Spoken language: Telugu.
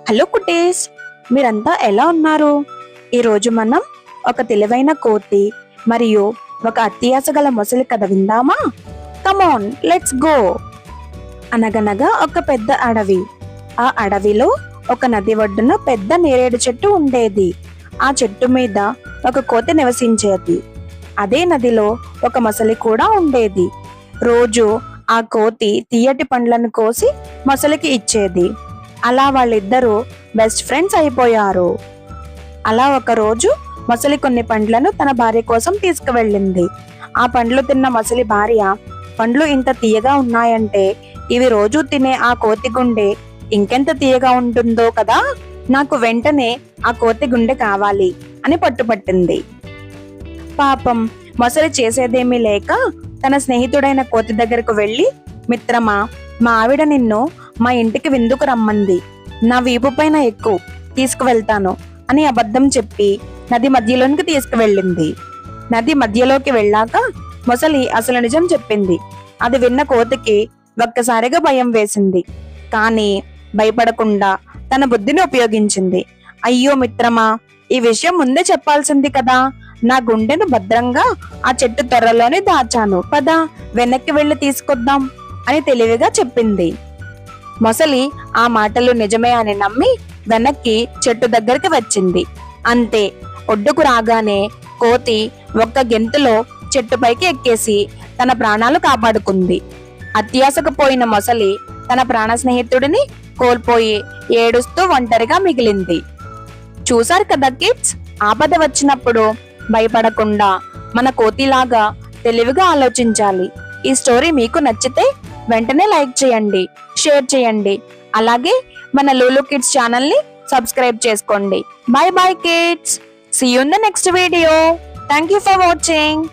హలో కుటీస్, మీరంతా ఎలా ఉన్నారు? ఈరోజు మనం ఒక తెలివైన కోతి మరియు ఒక అత్యాశ గల మొసలి కథ విందామా? కమాన్, లెట్స్ గో. అనగనగా ఒక పెద్ద అడవి. ఆ అడవిలో ఒక నది ఒడ్డున పెద్ద నేరేడు చెట్టు ఉండేది. ఆ చెట్టు మీద ఒక కోతి నివసించేది. అదే నదిలో ఒక మొసలి కూడా ఉండేది. రోజు ఆ కోతి తీయటి పండ్లను కోసి మొసలికి ఇచ్చేది. అలా వాళ్ళిద్దరూ బెస్ట్ ఫ్రెండ్స్ అయిపోయారు. అలా ఒక రోజు మొసలి కొన్ని పండ్లను తన భార్య కోసం తీసుకువెళ్ళింది. ఆ పండ్లు తిన్న మొసలి భార్య, పండ్లు ఇంత తీయగా ఉన్నాయంటే ఇవి రోజు తినే ఆ కోతి గుండె ఇంకెంత తీయగా ఉంటుందో కదా, నాకు వెంటనే ఆ కోతి గుండె కావాలి అని పట్టుపట్టింది. పాపం మొసలి చేసేదేమీ లేక తన స్నేహితుడైన కోతి దగ్గరకు వెళ్లి, మిత్రమా, మా ఆవిడ నిన్ను మా ఇంటికి విందుకు రమ్మంది. నా వీపు పైన ఎక్కు, తీసుకువెళ్తాను అని అబద్ధం చెప్పి నది మధ్యలోనికి తీసుకువెళ్ళింది. నది మధ్యలోకి వెళ్ళాక మొసలి అసలు నిజం చెప్పింది. అది విన్న కోతికి ఒక్కసారిగా భయం వేసింది. కానీ భయపడకుండా తన బుద్ధిని ఉపయోగించింది. అయ్యో మిత్రమా, ఈ విషయం ముందే చెప్పాల్సింది కదా, నా గుండెను భద్రంగా ఆ చెట్టు త్వరలోనే దాచాను, పద వెనక్కి వెళ్లి తీసుకొద్దాం అని తెలివిగా చెప్పింది. మొసలి ఆ మాటలు నిజమే అని నమ్మి వెనక్కి చెట్టు దగ్గరికి వచ్చింది. అంతే, ఒడ్డుకు రాగానే కోతి ఒక్క గెంతులో చెట్టుపైకి ఎక్కేసి తన ప్రాణాలు కాపాడుకుంది. అత్యాశకు పోయిన మొసలి తన ప్రాణ స్నేహితుడిని కోల్పోయి ఏడుస్తూ ఒంటరిగా మిగిలింది. చూసారు కదా కిడ్స్, ఆపద వచ్చినప్పుడు భయపడకుండా మన కోతిలాగా తెలివిగా ఆలోచించాలి. ఈ స్టోరీ మీకు నచ్చితే వెంటనే లైక్ చేయండి, షేర్ చేయండి. అలాగే మన లూలు కిడ్స్ ఛానల్ ని సబ్స్క్రైబ్ చేసుకోండి. Bye bye kids, see you in the next video. Thank you for watching.